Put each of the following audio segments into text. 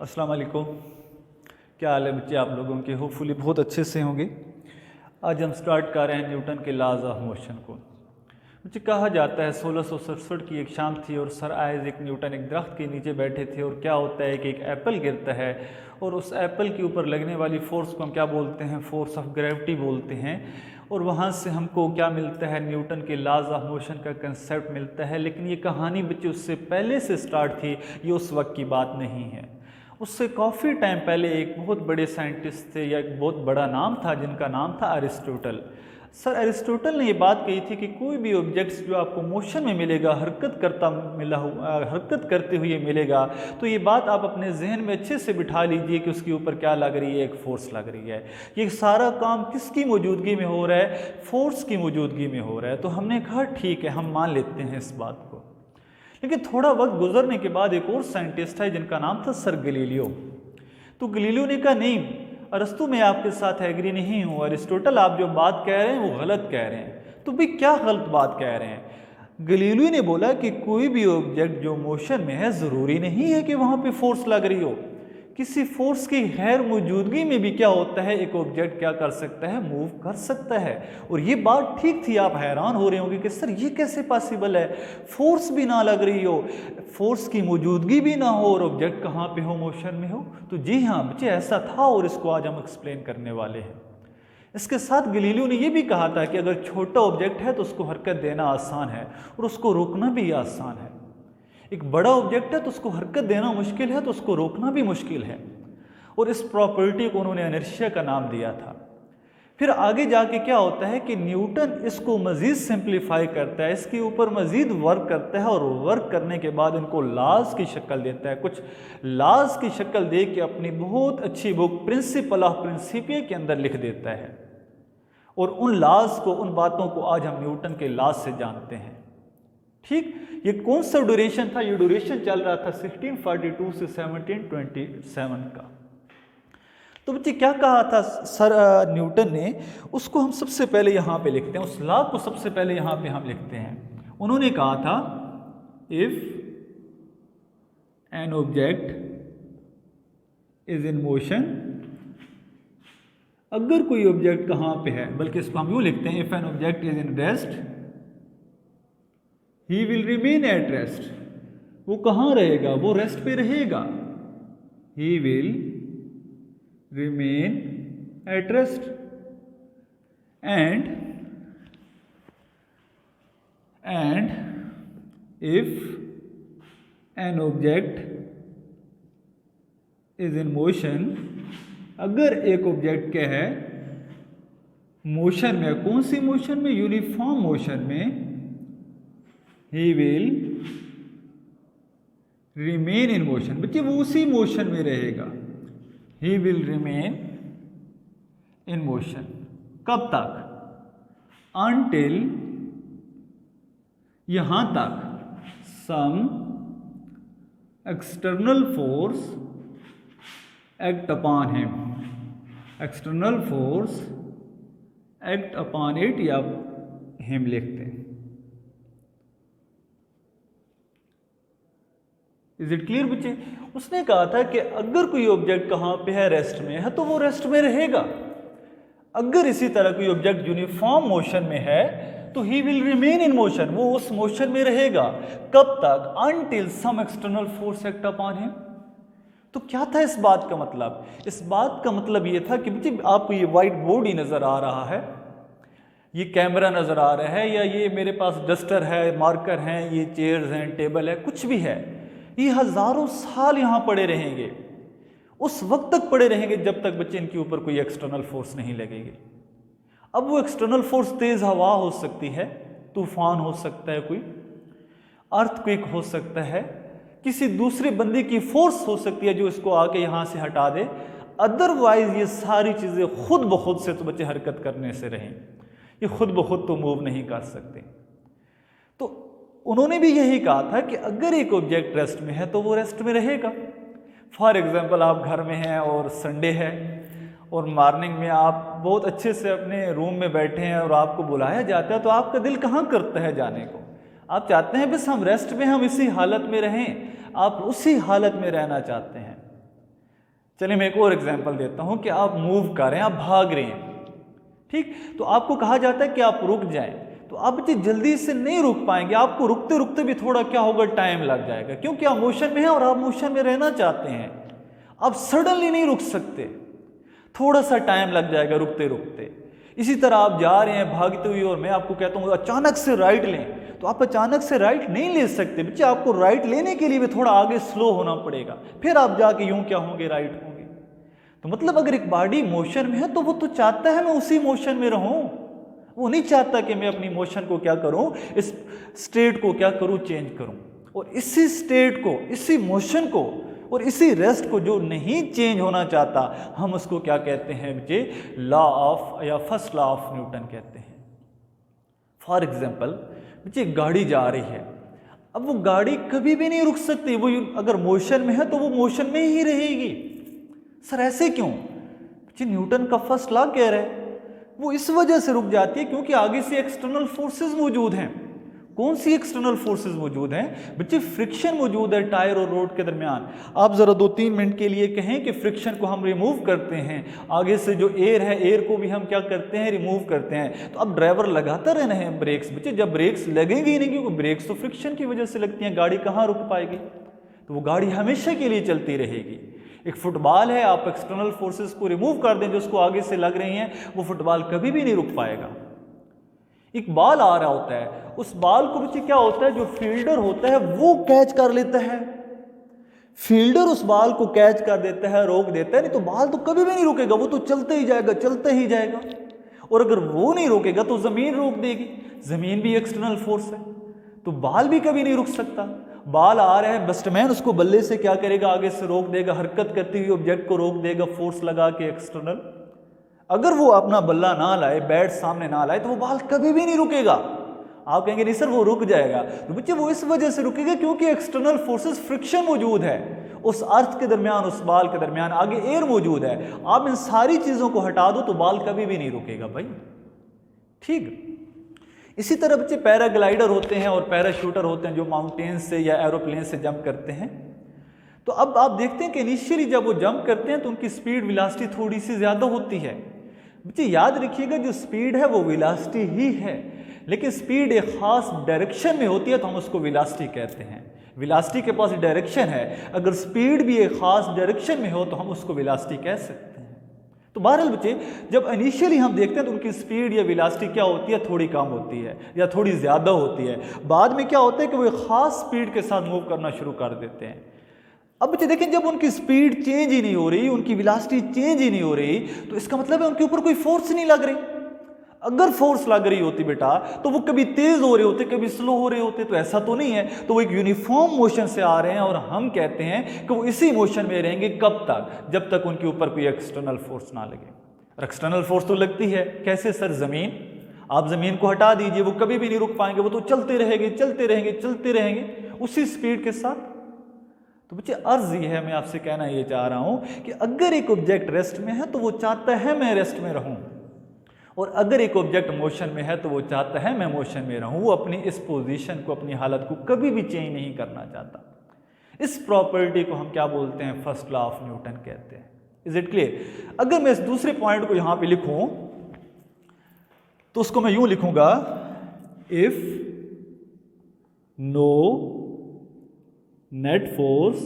अस्सलाम वालेकुम। क्या हाल है बच्चे आप लोगों के? होपफुली बहुत अच्छे से होंगे। आज हम स्टार्ट कर रहे हैं न्यूटन के लॉज ऑफ मोशन को। बच्चे कहा जाता है 1667 की एक शाम थी और सर आइजैक न्यूटन एक दरख्त के नीचे बैठे थे और क्या होता है कि एक एप्पल गिरता है और उस एप्पल के ऊपर लगने वाली फोर्स को हम क्या बोलते हैं? फोर्स ऑफ ग्रेविटी बोलते हैं। और वहाँ से हमको क्या मिलता है? न्यूटन के लॉज ऑफ मोशन का कंसेप्ट मिलता है। लेकिन ये कहानी बच्चे उससे पहले से स्टार्ट थी, ये उस वक्त की बात नहीं है। उससे काफ़ी टाइम पहले एक बहुत बड़े साइंटिस्ट थे या एक बहुत बड़ा नाम था जिनका नाम था अरिस्टोटल। सर अरिस्टोटल ने ये बात कही थी कि कोई भी ऑब्जेक्ट्स जो आपको मोशन में मिलेगा, हरकत करते हुए मिलेगा, तो ये बात आप अपने जहन में अच्छे से बिठा लीजिए कि उसके ऊपर क्या लग रही है? एक फोर्स लग रही है। ये सारा काम किसकी मौजूदगी में हो रहा है? फोर्स की मौजूदगी में हो रहा है। तो हमने कहा ठीक है, हम मान लेते हैं इस बात को। लेकिन थोड़ा वक्त गुजरने के बाद एक और साइंटिस्ट है जिनका नाम था सर गैलीलियो। तो गैलीलियो ने कहा नहीं अरस्तु, मैं आपके साथ एग्री नहीं हूँ, अरिस्टोटल आप जो बात कह रहे हैं वो गलत कह रहे हैं। तो भाई क्या गलत बात कह रहे हैं? गैलीलियो ने बोला कि कोई भी ऑब्जेक्ट जो मोशन में है ज़रूरी नहीं है कि वहाँ पे फोर्स लग रही हो। किसी फोर्स की गैर मौजूदगी में भी क्या होता है? एक ऑब्जेक्ट क्या कर सकता है? मूव कर सकता है। और ये बात ठीक थी। आप हैरान हो रहे होंगे कि सर ये कैसे पॉसिबल है? फोर्स भी ना लग रही हो, फोर्स की मौजूदगी भी ना हो और ऑब्जेक्ट कहाँ पे हो? मोशन में हो। तो जी हाँ बच्चे, ऐसा था और इसको आज हम एक्सप्लेन करने वाले हैं। इसके साथ गैलीलियो ने यह भी कहा था कि अगर छोटा ऑब्जेक्ट है तो उसको हरकत देना आसान है और उसको रोकना भी आसान है। एक बड़ा ऑब्जेक्ट है तो उसको हरकत देना मुश्किल है, तो उसको रोकना भी मुश्किल है। और इस प्रॉपर्टी को उन्होंने इनर्शिया का नाम दिया था। फिर आगे जाके क्या होता है कि न्यूटन इसको मज़ीद सिंप्लीफाई करता है, इसके ऊपर मज़ीद वर्क करता है और वर्क करने के बाद इनको लॉज की शक्ल देता है। कुछ लॉज की शक्ल दे के अपनी बहुत अच्छी बुक प्रिंसिपल ऑफ प्रिंसिपिया के अंदर लिख देता है। और उन लॉज को, उन बातों को आज हम न्यूटन के लॉज से जानते हैं। ठीक, ये कौन सा ड्यूरेशन था? ये ड्यूरेशन चल रहा था 1642 से 1727 का। तो बच्चे क्या कहा था सर न्यूटन ने? उसको हम सबसे पहले यहाँ पे लिखते हैं, उस लॉ को सबसे पहले यहाँ पे हम लिखते हैं। उन्होंने कहा था if an object is in motion, अगर कोई ऑब्जेक्ट कहाँ पे है, बल्कि इसको हम यूँ लिखते हैं if an object is in rest he will remain at rest. वो कहाँ रहेगा? वो रेस्ट पे रहेगा। ही will remain at rest and if an object is in motion, अगर एक ऑब्जेक्ट क्या है? मोशन में। कौन सी मोशन में? यूनिफॉर्म मोशन में। He will remain in motion। बच्चे वो उसी मोशन में रहेगा। He will remain in motion। कब तक? Until, यहां तक some external force act upon him। external force act upon it या him लिखते हैं। इज इट क्लियर बच्चे? उसने कहा था कि अगर कोई ऑब्जेक्ट कहाँ पे है? रेस्ट में है, तो वो रेस्ट में रहेगा। अगर इसी तरह कोई ऑब्जेक्ट यूनिफॉर्म मोशन में है तो he will remain in motion, वो उस मोशन में रहेगा। कब तक? Until some external force act upon him. तो क्या था इस बात का मतलब? इस बात का मतलब ये था कि बच्चे आपको ये व्हाइट बोर्ड ही नजर आ रहा है, ये कैमरा नजर आ रहा है, या ये मेरे पास डस्टर है, मार्कर हैं, ये चेयर्स हैं, टेबल है, कुछ भी है, ये हजारों साल यहाँ पड़े रहेंगे। उस वक्त तक पड़े रहेंगे जब तक बच्चे इनके ऊपर कोई एक्सटर्नल फोर्स नहीं लगेगी। अब वो एक्सटर्नल फोर्स तेज हवा हो सकती है, तूफान हो सकता है, कोई अर्थक्वेक हो सकता है, किसी दूसरे बंदे की फोर्स हो सकती है जो इसको आके यहाँ से हटा दे। अदरवाइज ये सारी चीज़ें खुद ब खुद से तो बच्चे हरकत करने से रहें, ये खुद ब खुद तो मूव नहीं कर सकते। तो उन्होंने भी यही कहा था कि अगर एक ऑब्जेक्ट रेस्ट में है तो वो रेस्ट में रहेगा। फॉर एग्जांपल आप घर में हैं और संडे है और मॉर्निंग में आप बहुत अच्छे से अपने रूम में बैठे हैं और आपको बुलाया जाता है, तो आपका दिल कहाँ करता है जाने को? आप चाहते हैं बस हम रेस्ट में, हम इसी हालत में रहें, आप उसी हालत में रहना चाहते हैं। चलिए मैं एक और एग्जांपल देता हूं कि आप मूव कर रहे हैं, आप भाग रहे हैं, ठीक, तो आपको कहा जाता है कि आप रुक जाएं, तो आप बच्चे जल्दी से नहीं रुक पाएंगे, आपको रुकते रुकते भी थोड़ा क्या होगा, टाइम लग जाएगा, क्योंकि आप मोशन में हैं और आप मोशन में रहना चाहते हैं। आप सडनली नहीं रुक सकते, थोड़ा सा टाइम लग जाएगा रुकते रुकते। इसी तरह आप जा रहे हैं भागते हुए और मैं आपको कहता हूँ अचानक से राइट लें, तो आप अचानक से राइट नहीं ले सकते बच्चे, आपको राइट लेने के लिए भी थोड़ा आगे स्लो होना पड़ेगा, फिर आप जाके यूं क्या होंगे, राइट होंगे। तो मतलब अगर एक बॉडी मोशन में है तो वो तो चाहता है मैं उसी मोशन में रहूं, वो नहीं चाहता कि मैं अपनी मोशन को क्या करूं, इस स्टेट को क्या करूं, चेंज करूं। और इसी स्टेट को, इसी मोशन को और इसी रेस्ट को जो नहीं चेंज होना चाहता, हम उसको क्या कहते हैं बच्चे, लॉ ऑफ या फर्स्ट लॉ ऑफ न्यूटन कहते हैं। फॉर एग्जाम्पल बच्चे गाड़ी जा रही है, अब वो गाड़ी कभी भी नहीं रुक सकती, वो अगर मोशन में है तो वो मोशन में ही रहेगी। सर ऐसे क्यों? बच्चे न्यूटन का फर्स्ट लॉ कह रहा है वो इस वजह से रुक जाती है क्योंकि आगे से एक्सटर्नल फोर्सेस मौजूद हैं। कौन सी एक्सटर्नल फोर्सेस मौजूद हैं बच्चे? फ्रिक्शन मौजूद है टायर और रोड के दरमियान। आप जरा 2-3 मिनट के लिए कहें कि फ्रिक्शन को हम रिमूव करते हैं, आगे से जो एयर है, एयर को भी हम क्या करते हैं, रिमूव करते हैं। तो अब ड्राइवर लगाता रहना है ब्रेक्स बच्चे, जब ब्रेक्स लगेंगे ही नहीं, क्योंकि ब्रेक्स तो फ्रिक्शन की वजह से लगती हैं, गाड़ी कहाँ रुक पाएगी? तो वो गाड़ी हमेशा के लिए चलती रहेगी। एक फुटबॉल है, आप एक्सटर्नल फोर्सेस को रिमूव कर दें जो उसको आगे से लग रही हैं, वो फुटबॉल कभी भी नहीं रुक पाएगा। एक बॉल आ रहा होता है, उस बॉल को बच्चे क्या होता है, जो फील्डर होता है वो कैच कर लेता है, फील्डर उस बॉल को कैच कर देता है, रोक देता है, नहीं तो बॉल तो कभी भी नहीं रुकेगा, वो तो चलते ही जाएगा, चलते ही जाएगा। और अगर वो नहीं रोकेगा तो जमीन रोक देगी, जमीन भी एक्सटर्नल फोर्स है, तो बॉल भी कभी नहीं रुक सकता। बॉल आ रहा है, बैट्समैन उसको बल्ले से क्या करेगा, आगे से रोक देगा, हरकत करती हुई ऑब्जेक्ट को रोक देगा फोर्स लगा के एक्सटर्नल। अगर वो अपना बल्ला ना लाए, बैट सामने ना लाए, तो वो बॉल कभी भी नहीं रुकेगा। आप कहेंगे नहीं सर वो रुक जाएगा, तो बच्चे वो इस वजह से रुकेगा क्योंकि एक्सटर्नल फोर्सेस फ्रिक्शन मौजूद है उस अर्थ के दरमियान, उस बॉल के दरमियान, आगे एयर मौजूद है। आप इन सारी चीजों को हटा दो तो बॉल कभी भी नहीं रुकेगा भाई, ठीक। इसी तरह बच्चे पैराग्लाइडर होते हैं और पैराशूटर होते हैं जो माउंटेन से या एरोप्लेन से जंप करते हैं। तो अब आप देखते हैं कि इनिशियली जब वो जंप करते हैं तो उनकी स्पीड वेलोसिटी थोड़ी सी ज़्यादा होती है। बच्चे याद रखिएगा जो स्पीड है वो वेलोसिटी ही है, लेकिन स्पीड एक खास डायरेक्शन में होती है तो हम उसको वेलोसिटी कहते हैं। वेलोसिटी के पास डायरेक्शन है, अगर स्पीड भी एक खास डायरेक्शन में हो तो हम उसको वेलोसिटी कह सकते हैं। तो बहरहाल बच्चे जब इनिशियली हम देखते हैं तो उनकी स्पीड या वेलोसिटी क्या होती है, थोड़ी कम होती है या थोड़ी ज़्यादा होती है। बाद में क्या होता है कि वो एक खास स्पीड के साथ मूव करना शुरू कर देते हैं। अब बच्चे देखें जब उनकी स्पीड चेंज ही नहीं हो रही, उनकी वेलोसिटी चेंज ही नहीं हो रही, तो इसका मतलब है उनके ऊपर कोई फोर्स नहीं लग रही। अगर फोर्स लग रही होती बेटा तो वो कभी तेज हो रहे होते, कभी स्लो हो रहे होते, तो ऐसा तो नहीं है। तो वो एक यूनिफॉर्म मोशन से आ रहे हैं और हम कहते हैं कि वो इसी मोशन में रहेंगे कब तक, जब तक उनके ऊपर कोई एक्सटर्नल फोर्स ना लगे। और एक्सटर्नल फोर्स तो लगती है, कैसे सर? जमीन। आप जमीन को हटा दीजिए, वो कभी भी नहीं रुक पाएंगे, वो तो चलते रहेंगे, चलते रहेंगे, चलते रहेंगे उसी स्पीड के साथ। तो बच्चे अर्ज ये है, मैं आपसे कहना ये चाह रहा हूं कि अगर एक ऑब्जेक्ट रेस्ट में है तो वो चाहता है मैं रेस्ट में रहूं, और अगर एक ऑब्जेक्ट मोशन में है तो वो चाहता है मैं मोशन में रहूं। वो अपनी इस पोजीशन को, अपनी हालत को कभी भी चेंज नहीं करना चाहता। इस प्रॉपर्टी को हम क्या बोलते हैं? फर्स्ट लॉ ऑफ न्यूटन कहते हैं। Is it clear? अगर मैं इस दूसरे पॉइंट को यहां पे लिखूं तो उसको मैं यूं लिखूंगा, इफ नो नेट फोर्स,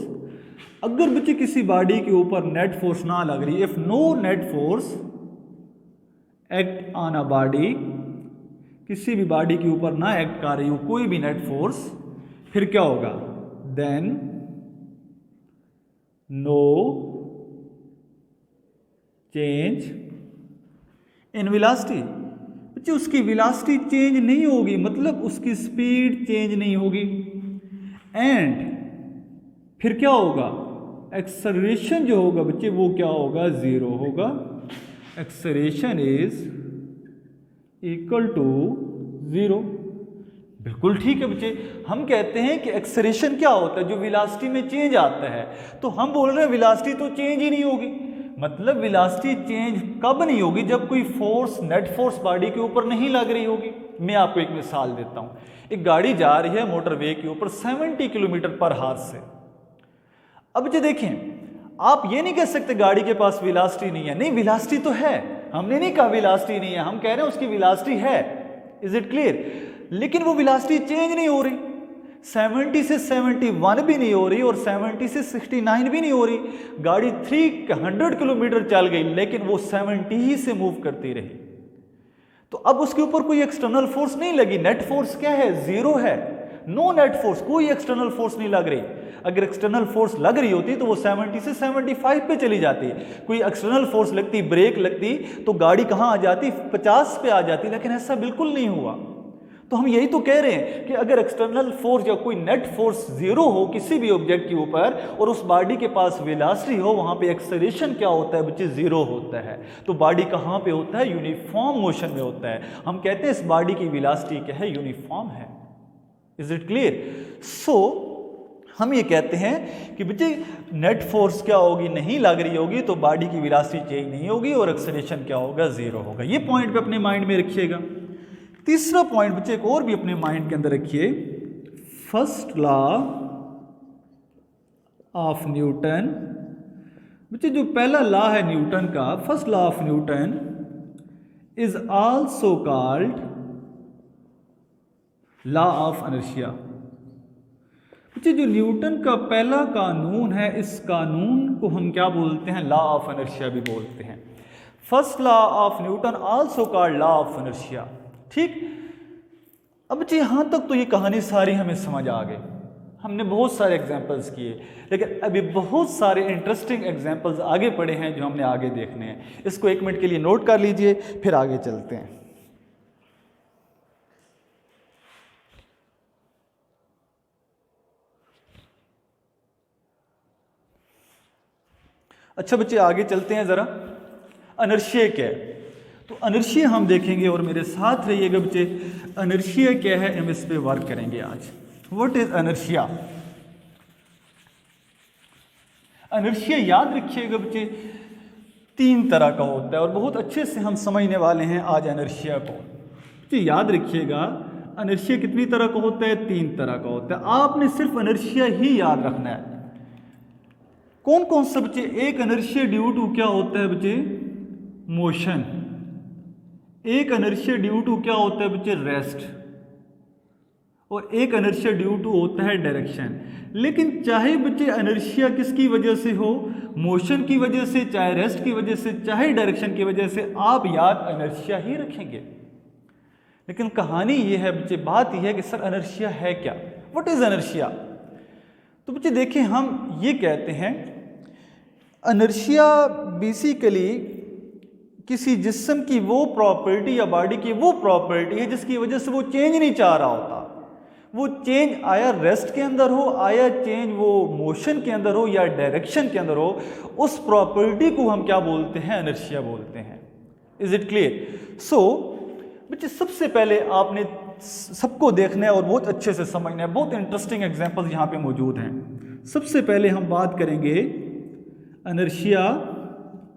अगर बच्चे किसी बॉडी के ऊपर नेट फोर्स ना लग रही, if no net force act on a body, किसी भी बॉडी के ऊपर ना एक्ट कर रही हो कोई भी नेट फोर्स, फिर क्या होगा? Then no change in velocity. बच्चे उसकी वेलोसिटी चेंज नहीं होगी, मतलब उसकी स्पीड चेंज नहीं होगी। एंड फिर क्या होगा? एक्सेलरेशन जो होगा बच्चे वो क्या होगा? जीरो होगा। Acceleration is equal to zero. बिल्कुल ठीक है बच्चे, हम कहते हैं कि एक्सेलरेशन क्या होता है? जो वेलोसिटी में चेंज आता है। तो हम बोल रहे हैं वेलोसिटी तो चेंज ही नहीं होगी, मतलब वेलोसिटी चेंज कब नहीं होगी? जब कोई फोर्स, नेट फोर्स बॉडी के ऊपर नहीं लग रही होगी। मैं आपको एक मिसाल देता हूं। एक गाड़ी जा रही है मोटरवे के ऊपर 70 किलोमीटर पर हावर से। अब जो देखें, आप ये नहीं कह सकते गाड़ी के पास वेलोसिटी नहीं है, नहीं वेलोसिटी तो है, हमने नहीं कहा वेलोसिटी नहीं है, हम कह रहे हैं उसकी वेलोसिटी है। Is it clear? लेकिन वो वेलोसिटी चेंज नहीं हो रही, 70 से 71 भी नहीं हो रही और 70 से 69 भी नहीं हो रही। गाड़ी 300 किलोमीटर चल गई लेकिन वो 70 ही से मूव करती रही। तो अब उसके ऊपर कोई एक्सटर्नल फोर्स नहीं लगी, नेट फोर्स क्या है? जीरो है, नो नेट फोर्स, कोई एक्सटर्नल फोर्स नहीं लग रही। अगर एक्सटर्नल फोर्स लग रही होती तो वो 70 से 75 पे चली जाती। कोई एक्सटर्नल फोर्स लगती, ब्रेक लगती तो गाड़ी कहाँ आ जाती? 50 पे आ जाती, लेकिन ऐसा बिल्कुल नहीं हुआ। तो हम यही तो कह रहे हैं कि अगर एक्सटर्नल फोर्स या कोई नेट फोर्स जीरो हो किसी भी ऑब्जेक्ट के ऊपर और उस बॉडी के पास वेलोसिटी हो, वहां पे एक्सेलरेशन क्या होता है बच्चे? जीरो होता है। तो बॉडी कहाँ पे होता है? यूनिफॉर्म मोशन में होता है। हम कहते हैं इस बॉडी की वेलोसिटी क्या है? यूनिफॉर्म है। Is it clear? सो हम ये कहते हैं कि बच्चे नेट फोर्स क्या होगी? नहीं लग रही होगी तो बॉडी की वेलोसिटी चेंज नहीं होगी और एक्सेलरेशन क्या होगा? जीरो होगा। ये पॉइंट पे अपने माइंड में रखिएगा। तीसरा पॉइंट बच्चे एक और भी अपने माइंड के अंदर रखिए, फर्स्ट लॉ ऑफ न्यूटन। बच्चे जो पहला लॉ है न्यूटन का, first law of Newton is also called law of inertia. बच्चे जो न्यूटन का पहला कानून है, इस कानून को हम क्या बोलते हैं? लॉ ऑफ इनर्शिया भी बोलते हैं। First law of Newton also called law of inertia. ठीक। अब बच्चे यहां तक तो ये कहानी सारी हमें समझ आ गई, हमने बहुत सारे एग्जाम्पल्स किए, लेकिन अभी बहुत सारे इंटरेस्टिंग एग्जाम्पल्स आगे पड़े हैं जो हमने आगे देखने हैं। इसको 1 मिनट के लिए नोट कर लीजिए, फिर आगे चलते हैं। अच्छा बच्चे आगे चलते हैं जरा। इनर्शिया क्या है? तो इनर्शिया हम देखेंगे और मेरे साथ रहिएगा बच्चे। इनर्शिया क्या है हम इस पे वर्क करेंगे आज। What is inertia? इनर्शिया याद रखिएगा बच्चे 3 तरह का होता है और बहुत अच्छे से हम समझने वाले हैं आज इनर्शिया को। बच्चे याद रखिएगा इनर्शिया कितनी तरह का होता है? 3 तरह का होता है। आपने सिर्फ इनर्शिया ही याद रखना है। कौन कौन सा बच्चे? एक इनर्शिया ड्यू टू क्या होता है बच्चे? मोशन। एक इनर्शिया ड्यू टू क्या होता है बच्चे? रेस्ट। और एक इनर्शिया ड्यू टू होता है डायरेक्शन। लेकिन चाहे बच्चे इनर्शिया किसकी वजह से हो, मोशन की वजह से, चाहे रेस्ट की वजह से, चाहे डायरेक्शन की वजह से, आप याद इनर्शिया ही रखेंगे। लेकिन कहानी ये है बच्चे, बात यह है कि सर इनर्शिया है क्या? What is inertia? तो बच्चे देखिए हम ये कहते हैं इनर्शिया बेसिकली किसी जिस्म की वो प्रॉपर्टी या बॉडी की वो प्रॉपर्टी है जिसकी वजह से वो चेंज नहीं चाह रहा होता। वो चेंज आया रेस्ट के अंदर हो, आया चेंज वो मोशन के अंदर हो या डायरेक्शन के अंदर हो, उस प्रॉपर्टी को हम क्या बोलते हैं? इनर्शिया बोलते हैं। Is it clear? सो बच्चे सबसे पहले आपने सबको देखना है और बहुत अच्छे से समझना है। बहुत इंटरेस्टिंग एग्जांपल्स यहाँ पे मौजूद हैं। सबसे पहले हम बात करेंगे inertia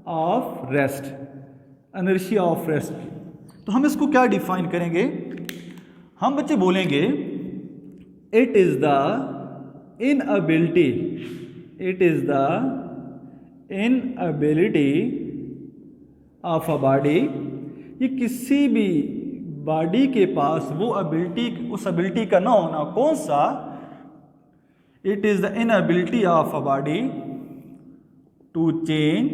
of rest. Inertia of rest की तो हम इसको क्या डिफाइन करेंगे? हम बच्चे बोलेंगे it is the inability, it is the inability of a body. ये किसी भी बॉडी के पास वो एबिलिटी, उस एबिलिटी का ना होना। कौन सा? It is the inability of a body to change,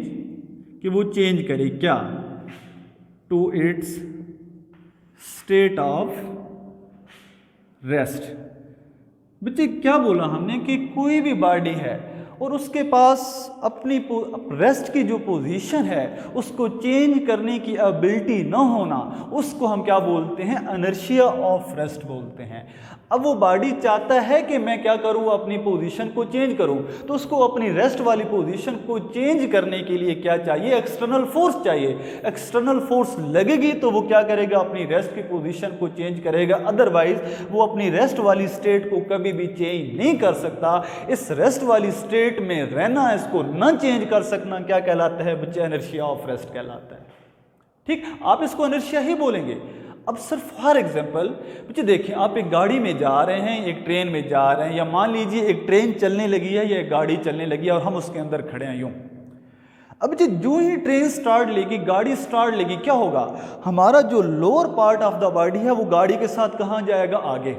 कि वो चेंज करे क्या? To its state of rest. बच्चे क्या बोला हमने कि कोई भी बॉडी है और उसके पास अपनी रेस्ट की जो पोजीशन है उसको चेंज करने की एबिलिटी ना होना, उसको हम क्या बोलते हैं? इनर्शिया ऑफ रेस्ट बोलते हैं। अब वो बॉडी चाहता है कि मैं क्या करूं? अपनी पोजीशन को चेंज करूं, तो उसको अपनी रेस्ट वाली पोजीशन को चेंज करने के लिए क्या चाहिए? एक्सटर्नल फोर्स चाहिए। एक्सटर्नल फोर्स लगेगी तो वो क्या करेगा? अपनी रेस्ट की पोजीशन को चेंज करेगा। अदरवाइज वो अपनी रेस्ट वाली स्टेट को कभी भी चेंज नहीं कर सकता। इस रेस्ट वाली स्टेट में रहना, इसको न चेंज कर सकना क्या कहलाता है बच्चे? इनर्शिया ऑफ रेस्ट कहलाता है। ठीक, आप इसको इनर्शिया ही बोलेंगे। अब सर फॉर एग्जांपल बच्चे देखिए, आप एक गाड़ी में जा रहे हैं, एक ट्रेन में जा रहे हैं, या मान लीजिए एक ट्रेन चलने लगी है या एक गाड़ी चलने लगी है और हम उसके अंदर खड़े हैं यूं। अब जो ही ट्रेन स्टार्ट लेगी, गाड़ी स्टार्ट लेगी, क्या होगा, हमारा जो lower part of the body है वो गाड़ी के साथ कहाँ जाएगा, आगे,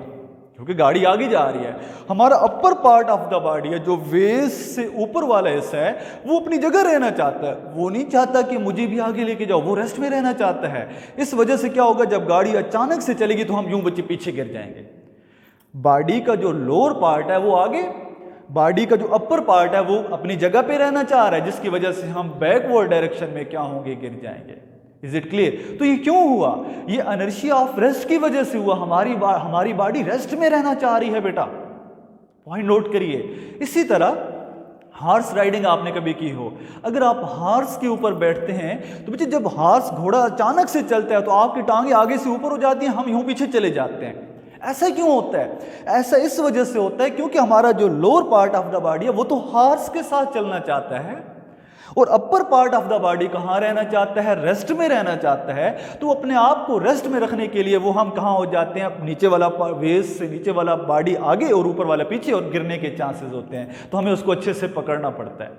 क्योंकि गाड़ी आगे जा रही है। हमारा upper part of the body है, जो वेस्ट से ऊपर वाला हिस्सा है, वो अपनी जगह रहना चाहता है, वो नहीं चाहता कि मुझे भी आगे लेके जाओ, वो रेस्ट में रहना चाहता है। इस वजह से क्या होगा, जब गाड़ी अचानक से चलेगी तो हम यूं बच्चे पीछे गिर जाएंगे। बॉडी का जो लोअर पार्ट है वो आगे, बॉडी का जो अपर पार्ट है वो अपनी जगह पे रहना चाह रहा है, जिसकी वजह से हम बैकवर्ड डायरेक्शन में क्या होंगे, गिर जाएंगे। Is it clear? तो ये क्यों हुआ, ये इनर्शिया ऑफ रेस्ट की वजह से हुआ। हमारी बॉडी रेस्ट में रहना चाह रही है बेटा, पॉइंट नोट करिए। इसी तरह हॉर्स राइडिंग आपने कभी की हो, अगर आप हॉर्स के ऊपर बैठते हैं तो बच्चे जब हॉर्स घोड़ा अचानक से चलता है तो आपकी टांगे आगे से ऊपर हो जाती हैं, हम यूं पीछे चले जाते हैं। ऐसा क्यों होता है? ऐसा इस वजह से होता है क्योंकि हमारा जो lower part of the body है वो तो हॉर्स के साथ चलना चाहता है, और upper part of the body कहाँ रहना चाहता है, रेस्ट में रहना चाहता है। तो अपने आप को रेस्ट में रखने के लिए वो हम कहाँ हो जाते हैं, नीचे वाला वेस्ट से नीचे वाला बॉडी आगे और ऊपर वाला पीछे, और गिरने के चांसेस होते हैं, तो हमें उसको अच्छे से पकड़ना पड़ता है।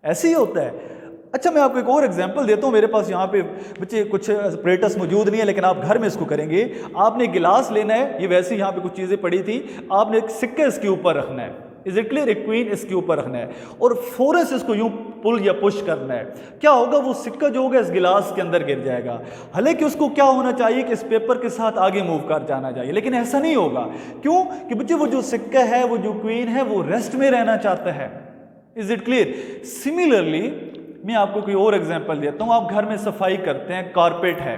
ऐसे ही होता है। अच्छा, मैं आपको एक और एग्जांपल देता हूँ। मेरे पास यहाँ पे बच्चे कुछ अपरेटस मौजूद नहीं है, लेकिन आप घर में इसको करेंगे। आपने गिलास लेना है, ये वैसे यहाँ पे कुछ चीज़ें पड़ी थी, आपने एक सिक्का इसके ऊपर रखना है, इज इट क्लियर, एक क्वीन इसके ऊपर रखना है, और फौरन से इसको यूं पुल या पुश करना है। क्या होगा, वो सिक्का जो होगा इस गिलास के अंदर गिर जाएगा। हालांकि उसको क्या होना चाहिए कि इस पेपर के साथ आगे मूव कर जाना चाहिए, लेकिन ऐसा नहीं होगा। क्यों? कि बच्चे वो जो सिक्का है, वो जो क्वीन है, वो रेस्ट में रहना चाहता है। Is it clear? सिमिलरली मैं आपको कोई और एग्जांपल देता हूं। आप घर में सफाई करते हैं, कारपेट है,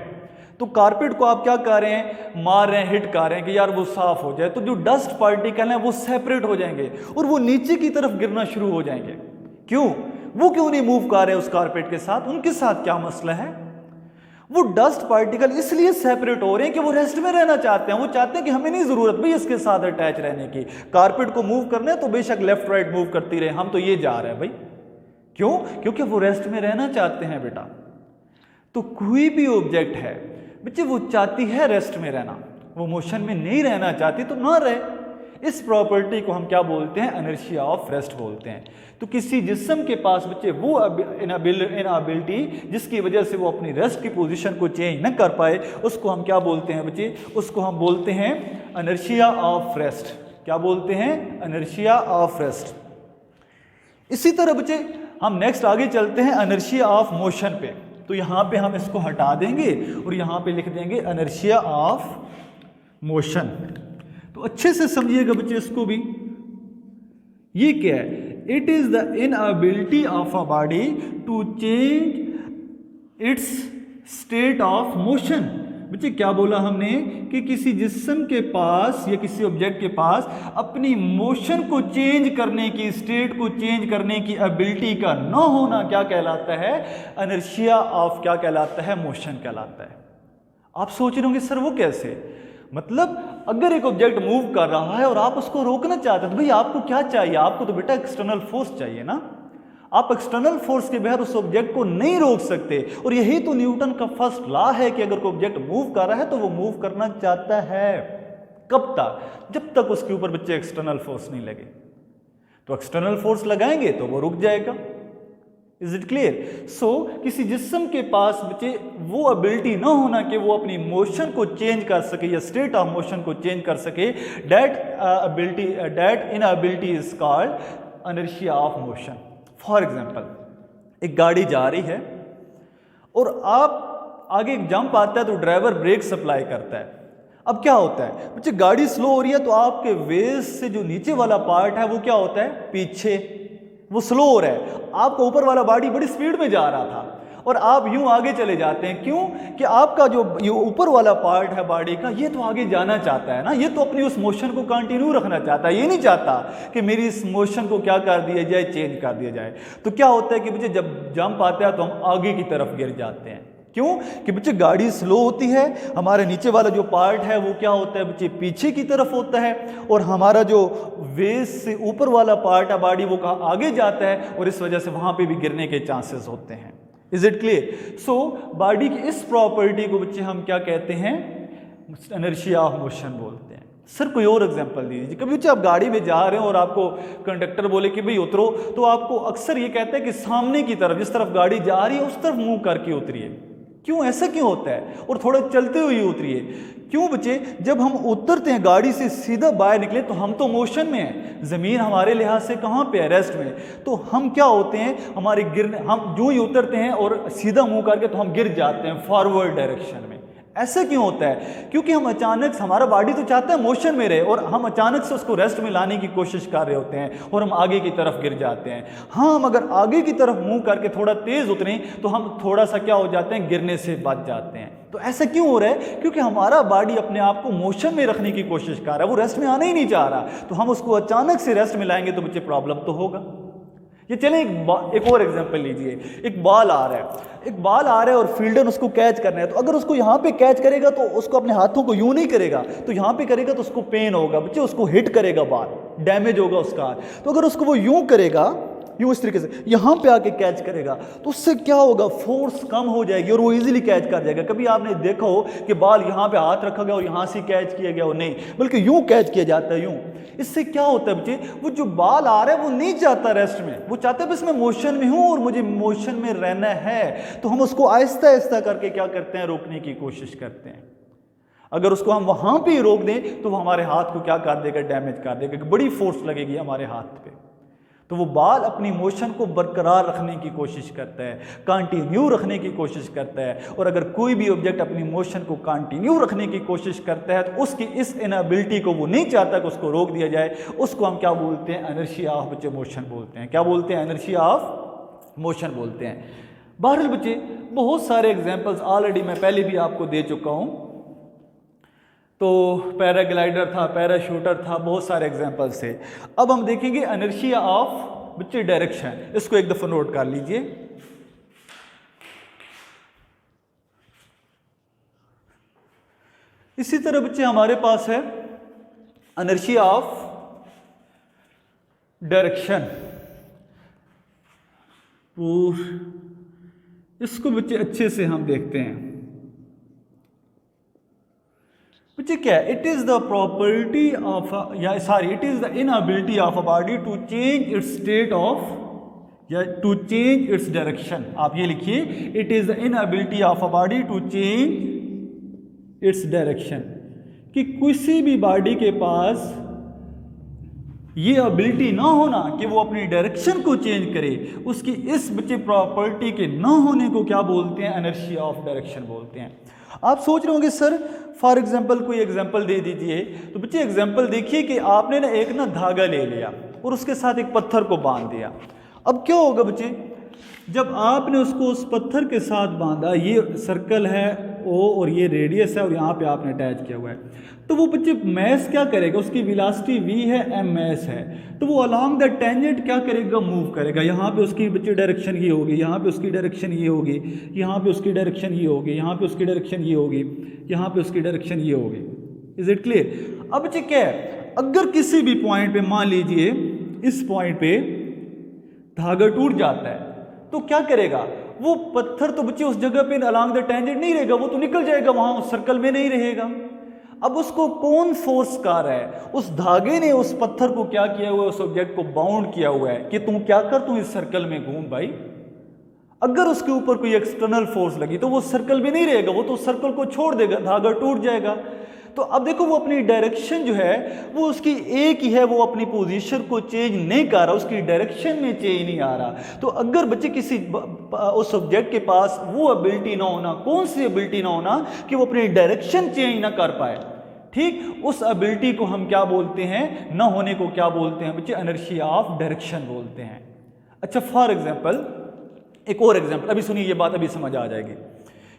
तो कारपेट को आप क्या कर रहे हैं, मार रहे हैं, हिट कर रहे हैं कि यार वो साफ हो जाए, तो जो डस्ट पार्टिकल हैं वो सेपरेट हो जाएंगे और वो नीचे की तरफ गिरना शुरू हो जाएंगे। क्यों? वो क्यों नहीं मूव कर रहे उस कारपेट के साथ? उनके साथ क्या मसला है? वो डस्ट पार्टिकल इसलिए सेपरेट हो रहे हैं कि वो रेस्ट में रहना चाहते हैं। वो चाहते हैं कि हमें नहीं जरूरत भाई इसके साथ अटैच रहने की, कारपेट को मूव करना है तो बेशक लेफ्ट राइट मूव करती रहे, हम तो ये जा रहे हैं भाई। क्यों? क्योंकि वो रेस्ट में रहना चाहते हैं बेटा। तो कोई भी ऑब्जेक्ट है बच्चे, वो चाहती है रेस्ट में रहना, वो मोशन में नहीं रहना चाहती तो ना रहे। इस प्रॉपर्टी को हम क्या बोलते हैं, इनर्शिया ऑफ रेस्ट बोलते हैं। तो किसी जिस्म के पास बच्चे वो इनएबिलिटी जिसकी वजह से वो अपनी रेस्ट की पोजीशन को चेंज न कर पाए, उसको हम क्या बोलते हैं बच्चे, उसको हम बोलते हैं इनर्शिया ऑफ रेस्ट। क्या बोलते हैं? Inertia of rest. इसी तरह बच्चे हम नेक्स्ट आगे चलते हैं इनर्शिया ऑफ मोशन पे। तो यहां पे हम इसको हटा देंगे और यहां पे लिख देंगे इनर्शिया ऑफ मोशन। तो अच्छे से समझिएगा बच्चे इसको भी। ये क्या है? It is the inability of a body to change its state of motion. बच्चे क्या बोला हमने कि किसी जिस्म के पास या किसी ऑब्जेक्ट के पास अपनी मोशन को चेंज करने की, स्टेट को चेंज करने की एबिलिटी का न होना क्या कहलाता है? इनर्शिया ऑफ क्या कहलाता है? मोशन कहलाता है। आप सोच रहे होंगे सर वो कैसे? मतलब अगर एक ऑब्जेक्ट मूव कर रहा है और आप उसको रोकना चाहते हैं तो भाई आपको क्या चाहिए? आपको तो बेटा एक्सटर्नल फोर्स चाहिए ना। आप एक्सटर्नल फोर्स के बगैर उस ऑब्जेक्ट को नहीं रोक सकते। और यही तो न्यूटन का फर्स्ट लॉ है कि अगर कोई ऑब्जेक्ट मूव कर रहा है तो वो मूव करना चाहता है। कब तक? जब तक उसके ऊपर बच्चे एक्सटर्नल फोर्स नहीं लगे। तो एक्सटर्नल फोर्स लगाएंगे तो वो रुक जाएगा। Is it clear? सो किसी जिस्म के पास बच्चे वो एबिलिटी ना होना कि वो अपनी मोशन को चेंज कर सके या स्टेट ऑफ मोशन को चेंज कर सके, that inability is called inertia of motion. For example, एक गाड़ी जा रही है और आप आगे एक जंप आता है तो ड्राइवर ब्रेक सप्लाई करता है। अब क्या होता है बच्चे, गाड़ी स्लो हो रही है तो आपके वेस्ट से जो नीचे वाला पार्ट है वो क्या होता है? पीछे, वो स्लो हो रहा है। आपका ऊपर वाला बॉडी बड़ी स्पीड में जा रहा था और आप यूं आगे चले जाते हैं। क्यों? कि आपका जो ये ऊपर वाला पार्ट है बॉडी का, ये तो आगे जाना चाहता है ना, ये तो अपनी उस मोशन को कंटिन्यू रखना चाहता है। ये नहीं चाहता कि मेरी इस मोशन को क्या कर दिया जाए, चेंज कर दिया जाए। तो क्या होता है कि बच्चे जब जंप आता है तो हम आगे की तरफ गिर जाते हैं। क्यों? कि बच्चे गाड़ी स्लो होती है, हमारे नीचे वाला जो पार्ट है वो क्या होता है बच्चे? पीछे की तरफ होता है, और हमारा जो वेस्ट से ऊपर वाला पार्ट है बॉडी वो कहाँ आगे जाता है, और इस वजह से वहां पे भी गिरने के चांसेस होते हैं। Is it clear? So body की इस प्रॉपर्टी को बच्चे हम क्या कहते हैं? इनर्शिया ऑफ मोशन बोलते हैं। सर कोई और एग्जांपल दीजिए। कभी बच्चे आप गाड़ी में जा रहे हो और आपको कंडक्टर बोले कि भाई उतरो, तो आपको अक्सर ये कहता है कि सामने की तरफ, जिस तरफ गाड़ी जा रही है उस तरफ मुंह करके उतरिए। क्यों, ऐसा क्यों होता है? और थोड़ा चलते हुए उतरिए। क्यों बच्चे? जब हम उतरते हैं गाड़ी से सीधा बाहर निकले तो हम तो मोशन में हैं, ज़मीन हमारे लिहाज से कहाँ पे है? रेस्ट में। तो हम क्या होते हैं, हमारे गिरने, हम जो ही उतरते हैं और सीधा मुंह करके तो हम गिर जाते हैं फॉरवर्ड डायरेक्शन में। ऐसा क्यों होता है? क्योंकि हम अचानक, हमारा बॉडी तो चाहता है मोशन में रहे और हम अचानक से उसको रेस्ट में लाने की कोशिश कर रहे होते हैं और हम आगे की तरफ गिर जाते हैं। हाँ, हम अगर आगे की तरफ मुंह करके थोड़ा तेज उतरें तो हम थोड़ा सा क्या हो जाते हैं, गिरने से बच जाते हैं। तो ऐसा क्यों हो रहा है? क्योंकि हमारा बॉडी अपने आप को मोशन में रखने की कोशिश कर रहा है, वो रेस्ट में आना ही नहीं चाह रहा। तो हम उसको अचानक से रेस्ट में लाएंगे तो बच्चे प्रॉब्लम तो होगा। ये चले एक और एग्जांपल लीजिए। एक बॉल आ रहा है और फील्डर उसको कैच करना है। तो अगर उसको यहाँ पे कैच करेगा तो उसको अपने हाथों को यूं नहीं करेगा, तो यहाँ पे करेगा तो उसको पेन होगा बच्चे, उसको हिट करेगा, बॉल डैमेज होगा उसका। तो अगर उसको वो यूं करेगा, यूं इस तरीके से यहाँ पे आके कैच करेगा तो उससे क्या होगा, फोर्स कम हो जाएगी और वो इजीली कैच कर जाएगा। कभी आपने देखा हो कि बॉल यहाँ पे हाथ रखा गया और यहाँ से कैच किया गया हो? नहीं, बल्कि यूं कैच किया जाता है, यूं। इससे क्या होता है बच्चे, वो जो बॉल आ रहा है वो नहीं चाहता रेस्ट में, वो चाहता है बस मैं मोशन में हूं और मुझे मोशन में रहना है। तो हम उसको आहिस्ता आहिस्ता करके क्या करते हैं, रोकने की कोशिश करते हैं। अगर उसको हम वहां पे ही रोक दें तो वो हमारे हाथ को क्या कर देगा, डैमेज कर देगा, बड़ी फोर्स लगेगी हमारे हाथ पे। तो वो बॉल अपनी मोशन को बरकरार रखने की कोशिश करता है, कंटिन्यू रखने की कोशिश करता है। और अगर कोई भी ऑब्जेक्ट अपनी मोशन को कंटिन्यू रखने की कोशिश करता है तो उसकी इस इनएबिलिटी को वो नहीं चाहता कि उसको रोक दिया जाए। उसको हम क्या बोलते हैं, इनर्शिया ऑफ बच्चे मोशन बोलते हैं। क्या बोलते हैं, इनर्शिया ऑफ मोशन बोलते हैं। बहरहाल बच्चे बहुत सारे एग्जाम्पल्स ऑलरेडी मैं पहले भी आपको दे चुका हूँ। तो पैराग्लाइडर था, पैराशूटर था, बहुत सारे एग्जाम्पल्स थे। अब हम देखेंगे इनर्शिया ऑफ बच्चे डायरेक्शन। इसको एक दफ़ा नोट कर लीजिए। इसी तरह बच्चे हमारे पास है इनर्शिया ऑफ डायरेक्शन। और इसको बच्चे अच्छे से हम देखते हैं। बच्चे क्या है, it is the property of it is the inability of a body to change its state of या टू चेंज इट्स डायरेक्शन। आप ये लिखिए, it is the inability of a body to change its direction. कि किसी भी body के पास ये ability ना होना कि वो अपनी डायरेक्शन को चेंज करे, उसकी इस बच्चे प्रॉपर्टी के ना होने को क्या बोलते हैं, इनर्शिया ऑफ डायरेक्शन बोलते हैं। आप सोच रहे होंगे सर फॉर एग्जांपल कोई एग्जांपल दे दीजिए। तो बच्चे एग्जांपल देखिए कि आपने ना एक धागा ले लिया और उसके साथ एक पत्थर को बांध दिया। अब क्या होगा बच्चे, जब आपने उसको उस पत्थर के साथ बांधा, ये सर्कल है ओ और ये रेडियस है और यहाँ पे आपने अटैच किया हुआ है, तो वो बच्चे मैस क्या करेगा, उसकी वेलोसिटी v है, m मैस है, तो वो अलोंग द टेंजेंट क्या करेगा, मूव करेगा। यहाँ पे उसकी बच्चे डायरेक्शन ये होगी, यहाँ पे उसकी डायरेक्शन ये होगी, यहाँ पे उसकी डायरेक्शन ये होगी, यहाँ पे उसकी डायरेक्शन ये होगी, यहाँ पे उसकी डायरेक्शन ये होगी। Is it clear? अब बच्चे क्या है, अगर किसी भी पॉइंट पे मान लीजिए इस पॉइंट पे धागा टूट जाता है तो क्या करेगा, वो पत्थर तो बच्चे उस जगह पे अलोंग द टेंजेंट नहीं रहेगा, वो तो निकल जाएगा, वहां उस सर्कल में नहीं रहेगा। अब उसको कौन फोर्स कर रहा है, उस धागे ने उस पत्थर को क्या किया हुआ है, उस ऑब्जेक्ट को बाउंड किया हुआ है कि तुम क्या कर, तू इस सर्कल में घूम भाई। अगर उसके ऊपर कोई एक्सटर्नल फोर्स लगी तो वो सर्कल में नहीं रहेगा, वो तो सर्कल को छोड़ देगा, धागा टूट जाएगा। तो अब देखो वो अपनी डायरेक्शन जो है वो उसकी एक ही है, वो अपनी पोजीशन को चेंज नहीं कर रहा, उसकी डायरेक्शन में चेंज नहीं आ रहा। तो अगर बच्चे किसी उस ऑब्जेक्ट के पास वो एबिलिटी ना होना, कौन सी एबिलिटी ना होना कि वो अपनी डायरेक्शन चेंज ना कर पाए, ठीक, उस एबिलिटी को हम क्या बोलते हैं, ना होने को क्या बोलते हैं बच्चे, इनर्शिया ऑफ डायरेक्शन बोलते हैं। अच्छा फॉर एग्जांपल एक और एग्जांपल, अभी सुनिए, ये बात अभी समझ आ जाएगी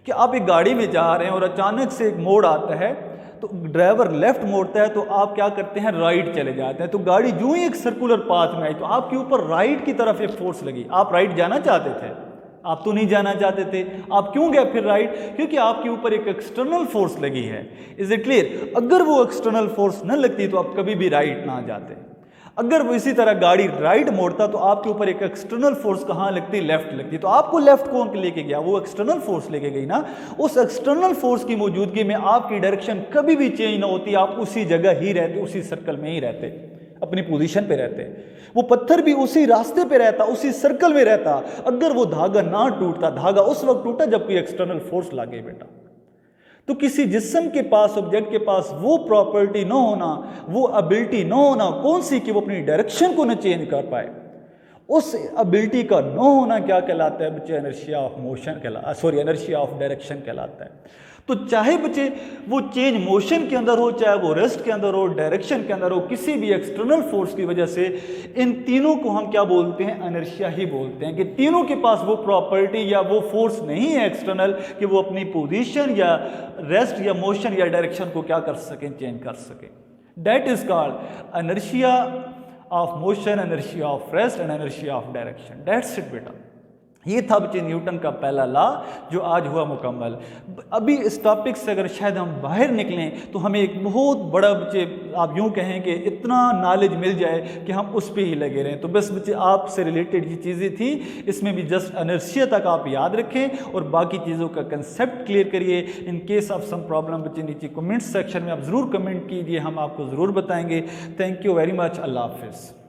कि आप एक गाड़ी में जा रहे हैं और अचानक से एक मोड़ आता है, तो ड्राइवर लेफ्ट मोड़ता है तो आप क्या करते हैं, राइट चले जाते हैं। तो गाड़ी यूं ही एक सर्कुलर पाथ में आई तो आपके ऊपर राइट की तरफ एक फोर्स लगी, आप राइट जाना चाहते थे, आप तो नहीं जाना चाहते थे, आप क्यों गए फिर राइट, क्योंकि आपके ऊपर एक एक्सटर्नल फोर्स लगी है। Is it clear? अगर वो एक्सटर्नल फोर्स न लगती तो आप कभी भी राइट ना जाते। अगर वो इसी तरह गाड़ी राइट मोड़ता तो आपके ऊपर एक एक्सटर्नल फोर्स कहाँ लगती, लेफ्ट लगती, तो आपको लेफ्ट कौन लेके गया, वो एक्सटर्नल फोर्स लेके गई ना। उस एक्सटर्नल फोर्स की मौजूदगी में आपकी डायरेक्शन कभी भी चेंज ना होती, आप उसी जगह ही रहते, उसी सर्कल में ही रहते, अपनी पोजीशन पे रहते। वो पत्थर भी उसी रास्ते पे रहता, उसी सर्कल में रहता। अगर वो धागा ना टूटता, धागा उस वक्त टूटा जब कोई एक्सटर्नल फोर्स लगे बेटा। तो किसी जिस्म के पास, ऑब्जेक्ट के पास वो प्रॉपर्टी ना होना, वो एबिलिटी ना होना, कौन सी, कि वो अपनी डायरेक्शन को न चेंज कर पाए, उस एबिलिटी का न होना क्या कहलाता है बच्चे, inertia of motion inertia of direction कहलाता है। तो चाहे बच्चे वो चेंज मोशन के अंदर हो, चाहे वो रेस्ट के अंदर हो, डायरेक्शन के अंदर हो, किसी भी एक्सटर्नल फोर्स की वजह से, इन तीनों को हम क्या बोलते हैं, इनर्शिया ही बोलते हैं। कि तीनों के पास वो प्रॉपर्टी या वो फोर्स नहीं है एक्सटर्नल कि वो अपनी पोजीशन या रेस्ट या मोशन या डायरेक्शन को क्या कर सकें, चेंज कर सकें। That is called inertia of motion, inertia of rest and inertia of direction. That's it बेटा। ये था बच्चे न्यूटन का पहला लॉ जो आज हुआ मुकम्मल। अभी इस टॉपिक से अगर शायद हम बाहर निकलें तो हमें एक बहुत बड़ा बच्चे, आप यूँ कहें कि इतना नॉलेज मिल जाए कि हम उस पर ही लगे रहें। तो बस बच्चे आपसे रिलेटेड ये चीज़ें थी, इसमें भी जस्ट इनर्शिया तक आप याद रखें और बाकी चीज़ों का कंसेप्ट क्लियर करिए। In case of some problem बच्चे नीचे कमेंट सेक्शन में आप ज़रूर कमेंट कीजिए, हम आपको ज़रूर बताएंगे। Thank you very much. अल्लाह हाफिज़।